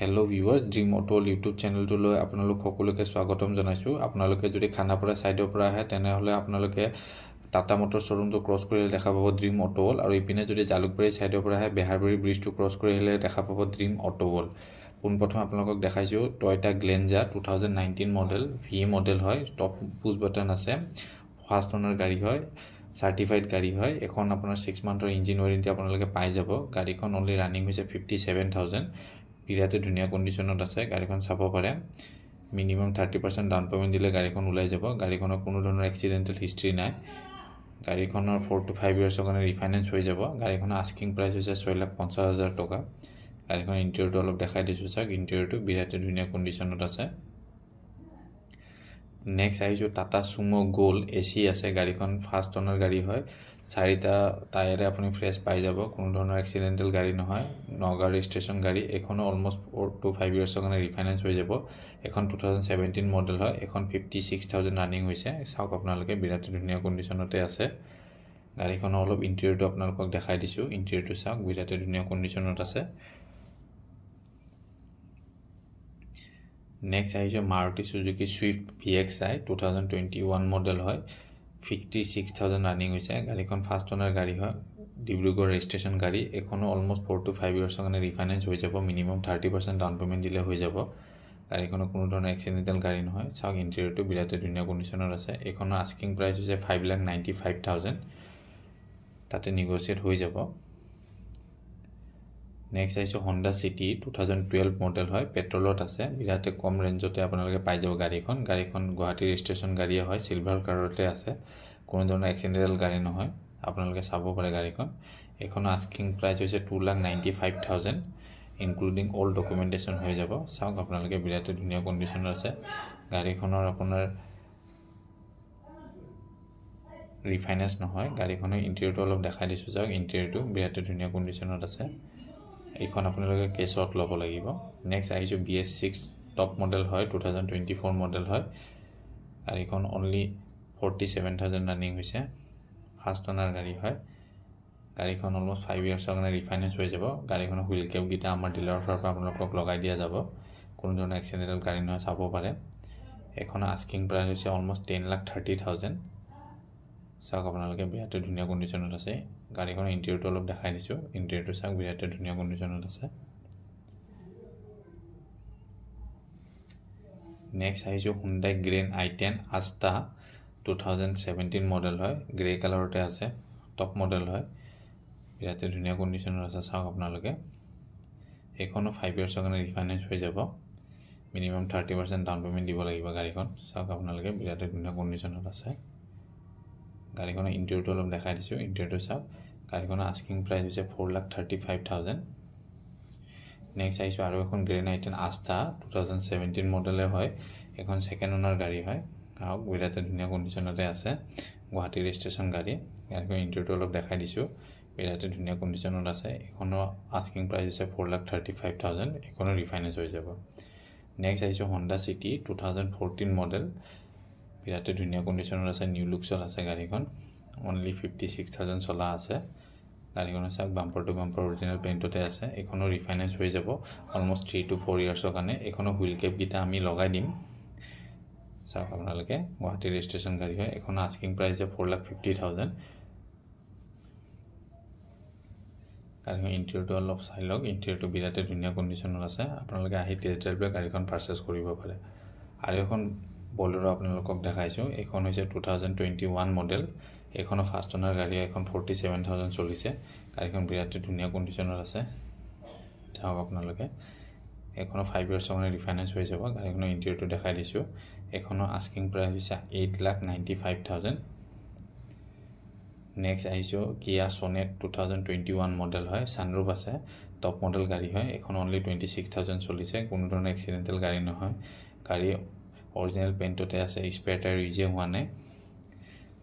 Hello' viewers, dream অট'ল YouTube চেনেলটোলৈ আপোনালোক সকলোকে স্বাগতম জনাইছোঁ। আপোনালোকে যদি খানাপাৰা ছাইডৰ পৰা আহে তেনেহ'লে আপোনালোকে টাটা মটৰ শ্ব'ৰুমটো ক্ৰছ কৰি দেখা পাব ড্ৰিম অট'ল, আৰু ইপিনে যদি জালুকবাৰী ছাইডৰ পৰা আহে বেহাৰবাৰী ব্ৰিজটো ক্ৰছ কৰি আহিলে দেখা পাব ড্ৰিম অট'ল। পোনপ্ৰথমে আপোনালোকক দেখাইছোঁ Toyota Glanza 2019 model, V model হয়, টপ পুছ বাটন আছে, ফাৰ্ষ্ট অনাৰ গাড়ী হয়, চাৰ্টিফাইড গাড়ী হয়। এখন আপোনাৰ 6 মান্থৰ ইঞ্জিন ৱাৰেণ্টি আপোনালোকে পাই যাব। গাড়ীখন অনলি ৰানিং হৈছে 57,000। বিৰাটে ধুনীয়া কণ্ডিশ্যনত আছে, গাড়ীখন চাব পাৰে। মিনিমাম 30% ডাউন পে'মেণ্ট দিলে গাড়ীখন ওলাই যাব। গাড়ীখনৰ কোনো ধৰণৰ এক্সিডেণ্টেল হিষ্ট্ৰী নাই। গাড়ীখনৰ 4 to 5 ইয়াৰ্ছৰ কাৰণে ৰিফাইনেন্স হৈ যাব। গাড়ীখনৰ আস্কিং প্ৰাইচ হৈছে 6,50,000 টকা। গাড়ীখনৰ ইণ্টেৰিয়ৰটো অলপ দেখাই দিছোঁ চাওক। ইণ্টেৰিয়ৰটো বিৰাটে ধুনীয়া কণ্ডিশ্যনত আছে। নেক্সট আহিছোঁ টাটা চুমো গ'ল্ড, AC আছে। গাড়ীখন ফাৰ্ষ্ট অনাৰ গাড়ী হয়, 4টা টায়াৰে আপুনি ফ্ৰেছ পাই যাব। কোনো ধৰণৰ এক্সিডেণ্টেল গাড়ী নহয়, নগাঁও ৰেজিষ্ট্ৰেশ্যন গাড়ী। এইখনো অলমষ্ট 4 to 5 ইয়াৰ্ছৰ কাৰণে ৰিফাইনেন্স হৈ যাব। এখন 2017 মডেল হয়, এখন 56,000 ৰানিং হৈছে। চাওক আপোনালোকে, বিৰাটে ধুনীয়া কণ্ডিশ্যনতে আছে। গাড়ীখনৰ অলপ ইণ্টেৰিয়ৰটো আপোনালোকক দেখাই দিছোঁ। ইণ্টেৰিয়ৰটো চাওক, বিৰাটে ধুনীয়া কণ্ডিশ্যনত আছে। নেক্সট আহিছে Maruti Suzuki Swift VXi 2021 model হয়, 56,000 ৰানিং হৈছে। গাড়ীখন ফাৰ্ষ্ট অনাৰ গাড়ী হয়, ডিব্ৰুগড় ৰেজিষ্ট্ৰেশ্যন গাড়ী। এইখনো অলমষ্ট 4 to 5 ইয়াৰ্ছৰ কাৰণে ৰিফাইনেন্স হৈ যাব। মিনিমাম 30% ডাউন পে'মেণ্ট দিলে হৈ যাব। গাড়ীখনৰ কোনো ধৰণৰ এক্সিডেণ্টেল গাড়ী নহয়। চাওক ইণ্টেৰিয়ৰটো বিৰাটে ধুনীয়া কণ্ডিশ্যনত আছে। এইখনৰ আস্কিং প্ৰাইচ হৈছে 5,95,000, তাতে নিগচিয়েট হৈ যাব। নেক্সট আহিছোঁ হণ্ডা চিটি 2012 মডেল হয়, পেট্ৰলত আছে। বিৰাটে কম ৰেঞ্জতে আপোনালোকে পাই যাব গাড়ীখন। গাড়ীখন গুৱাহাটী ৰেজিষ্ট্ৰেশ্যন গাড়ীয়ে হয়, চিলভাৰ কালাৰতে আছে। কোনো ধৰণৰ এক্সিডেণ্টেল গাড়ী নহয়, আপোনালোকে চাব পাৰে গাড়ীখন। এইখনৰ আস্কিং প্ৰাইচ হৈছে 2,95,000, ইনক্লুডিং অল ডকুমেণ্টেশ্যন হৈ যাব। চাওক আপোনালোকে, বিৰাটে ধুনীয়া কণ্ডিশ্যনত আছে। গাড়ীখনৰ আপোনাৰ ৰিফাইনেন্স নহয়। গাড়ীখনৰ ইণ্টেৰিয়ৰটো অলপ দেখাই দিছোঁ চাওক। ইণ্টেৰিয়ৰটো বিৰাটে ধুনীয়া কণ্ডিশ্যনত আছে। এইখন আপোনালোকে কেছত ল'ব লাগিব। নেক্সট আহিছোঁ BS6 টপ মডেল হয়, 2024 মডেল হয়। গাড়ীখন অনলি 47,000 ৰানিং হৈছে, ফাৰ্ষ্ট অনাৰ গাড়ী হয়। গাড়ীখন অলমষ্ট 5 ইয়াৰ্ছৰ কাৰণে ৰিফাইনেন্স হৈ যাব। গাড়ীখনৰ হুইল কেপকেইটা আমাৰ ডিলাৰৰ ফালৰ পৰা আপোনালোকক লগাই দিয়া যাব। কোনো ধৰণৰ এক্সিডেণ্টেল গাড়ী নহয়, চাব পাৰে। এইখনৰ আস্কিং প্ৰাইচ হৈছে অলমষ্ট 10,30,000। চাওক আপোনালোকে, বিৰাটে ধুনীয়া কণ্ডিশ্যনত আছে। গাড়ীখনৰ ইণ্টেৰিয়ৰটো অলপ দেখাই দিছোঁ। ইণ্টেৰিয়ৰটো চাওক, বিৰাটে ধুনীয়া কণ্ডিশ্যনত আছে। নেক্সট আহিছোঁ হুণ্ডাই গ্ৰেণ্ড i10 আস্তা 2017 মডেল হয়, গ্ৰে কালাৰতে আছে, টপ মডেল হয়। বিৰাটে ধুনীয়া কণ্ডিশ্যনত আছে। চাওক আপোনালোকে, এইখনো 5 ইয়াৰ্ছৰ কাৰণে ৰিফাইনেন্স হৈ যাব। মিনিমাম 30% ডাউন পে'মেণ্ট দিব লাগিব গাড়ীখন। চাওক আপোনালোকে, বিৰাটে ধুনীয়া কণ্ডিশ্যনত আছে। গাড়ীখনৰ ইণ্টেৰিয়ৰটো অলপ দেখাই দিছোঁ। ইণ্টেৰিয়ৰটো চাওক। গাড়ীখনৰ আস্কিং প্ৰাইচ হৈছে 4,35,000। নেক্সট আহিছোঁ আৰু এখন গ্ৰেণ্ড i10 আস্থা 2017 মডেলে হয়, এখন ছেকেণ্ড অনাৰ গাড়ী হয়। চাওক, বিৰাটে ধুনীয়া কণ্ডিশ্যনতে আছে, গুৱাহাটী ৰেজিষ্ট্ৰেশ্যন গাড়ী। গাড়ীখনৰ ইণ্টেৰিয়ৰটো অলপ দেখাই দিছোঁ। বিৰাটে ধুনীয়া কণ্ডিশ্যনত আছে। এইখনৰ আস্কিং প্ৰাইচ হৈছে 4,35,000। এইখনো ৰিফাইনেন্স হৈ যাব। নেক্সট আহিছোঁ হণ্ডা চিটি 2014 মডেল, বিৰাটে ধুনীয়া কণ্ডিশ্যনত আছে, নিউ লুকছত আছে গাড়ীখন। অনলি 56,000 চলা আছে। গাড়ীখনৰ চাওক, বাম্পাৰ টু বাম্পাৰ অৰিজিনেল পেইণ্টতে আছে। এইখনো ৰিফাইনেন্স হৈ যাব অলমষ্ট 3 to 4 ইয়াৰ্ছৰ কাৰণে। এইখনৰ হুইল কেপকেইটা আমি লগাই দিম। চাওক আপোনালোকে, গুৱাহাটী ৰেজিষ্ট্ৰেশ্যন গাড়ী হয়। এইখনৰ আস্কিং প্ৰাইচ হৈছে 4,50,000। গাড়ীখন ইণ্টেৰিয়ৰটো অলপ চাই লওক। ইণ্টেৰিয়ৰটো বিৰাটে ধুনীয়া কণ্ডিশ্যনত আছে। আপোনালোকে আহি টেষ্ট ড্ৰাইভ লৈ গাড়ীখন পাৰ্চেছ কৰিব পাৰে। আৰু এখন বলেৰো আপোনালোকক দেখাইছোঁ। এইখন হৈছে 2021 মডেল। এইখনৰ ফাৰ্ষ্ট অনাৰ গাড়ী হয়, এখন 47,000 চলিছে। গাড়ীখন বিৰাটে ধুনীয়া কণ্ডিশ্যনত আছে। চাওক আপোনালোকে, এইখনৰ 5 ইয়াৰ্ছৰ কাৰণে ৰিফাইনেন্স হৈ যাব। গাড়ীখনৰ ইণ্টেৰিয়ৰটো দেখাই দিছোঁ। এইখনৰ আস্কিং প্ৰাইচ হৈছে 8,95,000। নেক্সট আহিছোঁ কিয়া ছনেট 2021 মডেল হয়, ছানৰুফ আছে, টপ মডেল গাড়ী হয়। এইখন অনলি 26,000 চলিছে। কোনো ধৰণৰ এক্সিডেণ্টেল গাড়ী নহয়। গাড়ী অৰিজিনেল পেইণ্টতে আছে, স্পেয়াৰ টায়াৰ ইউজে হোৱা নাই।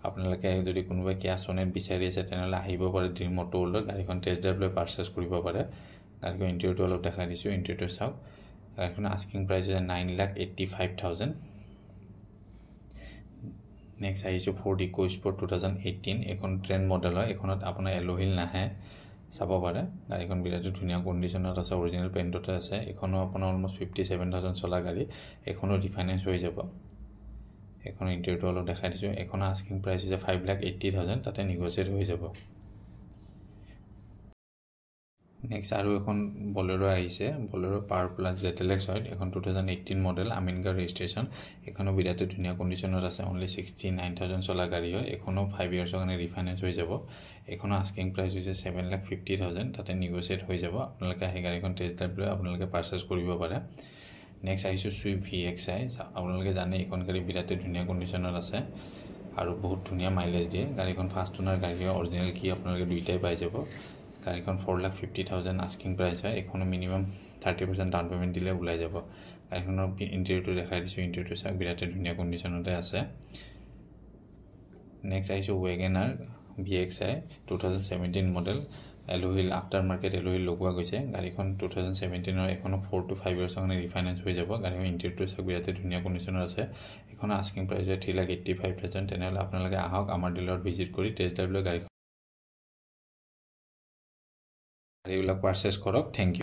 আপোনালোকে যদি কোনোবাই কিয়া ছনেট বিচাৰি আছে তেনেহ'লে আহিব পাৰে ড্ৰিম অট'ৱৰ্ল্ডত। গাড়ীখন টেষ্ট ড্ৰাইভ লৈ পাৰ্চেছ কৰিব পাৰে। গাড়ীখন ইণ্টেৰিয়ৰটো অলপ দেখাই দিছোঁ। ইণ্টেৰিয়ৰটো চাওক। গাড়ীখনৰ আস্কিং প্ৰাইচ হৈছে 9,85,000। নেক্সট আহিছোঁ ফৰ্ড ইক'স্পৰ্ট 2018। এইখন ট্ৰেণ্ড মডেল হয়। এইখনত আপোনাৰ এল'হিল নাহে। চাব পাৰে গাড়ীখন বিৰাট ধুনীয়া কণ্ডিশ্যনত আছে অৰিজিনেল পেইণ্টতে আছে এখনো আপোনাৰ অলমোষ্ট 57,000 চলা গাড়ী এখনো ৰিফাইনেন্স হৈ যাব এখন ইণ্টেৰিয়ৰটো অলপ দেখাই দিছোঁ এখন আস্কিং প্ৰাইচ হৈছে 5,80,000 তাতে নিগোচিয়েট হৈ যাব নেক্সট আৰু এখন বলেৰো আহিছে বলেৰো পাৱাৰ প্লাস জেটেলেক্স হয় এখন 2018 মডেল আমিনগাঁও ৰেজিষ্ট্ৰেশ্যন এখনো বিৰাট ধুনীয়া কণ্ডিশ্যনত আছে অনলি 69,000 চলা গাড়ী হয় এখনো 5 ইয়াৰ্ছৰ কাৰণে ৰিফাইনেন্স হৈ যাব এখনো আস্কিং প্ৰাইচ হৈছে 7,50,000 তাতে নিগোচিয়েট হৈ যাব আপোনালোকে সেই গাড়ীখন টেষ্ট ড্ৰাইভ লৈ আপোনালোকে পাৰচেজ কৰিব পাৰে নেক্সট আহিছোঁ সুইফ্ট VXi আপোনালোকে জানে এইখন গাড়ী বিৰাট ধুনীয়া কণ্ডিশ্যনত আছে আৰু বহুত ধুনীয়া মাইলেজ দিয়ে গাড়ীখন ফাৰ্ষ্ট ওনাৰ গাড়ী হয় অৰিজিনেল কি আপোনালোকে দুইটাই পাই যাব গাড়ীখন 4,50,000 আস্কিং প্ৰাইচ হয় এখনো মিনিমাম 30% ডাউন পেমেণ্ট দিলে ওলাই যাব গাড়ীখনৰ ইণ্টেৰিয়ৰটো দেখাই দিছোঁ ইণ্টেৰিয়ৰটো চাওক বিৰাট ধুনীয়া কণ্ডিশ্যনতে আছে নেক্সট আহিছোঁ WagonR VXi 2017 model alloy wheel after market alloy wheel লগোৱা গৈছে গাড়ীখন 2017 এখনো 4 to 5 ইয়াৰ্ছৰ কাৰণে ৰিফাইনেন্স হৈ যাব গাড়ীখন ইণ্টেৰিয়ৰটো চাওক বিৰাট ধুনীয়া কণ্ডিশ্যনত আছে এখন আস্কিং প্ৰাইচ হয় 3,85,000 তেনেহ'লে আপোনালোকে আহক আমাৰ ডিলাৰত ভিজিট কৰি টেষ্ট ড্ৰাইভ লৈ গাড়ীবিলাক পাৰচেজ কৰক থেংক ইউ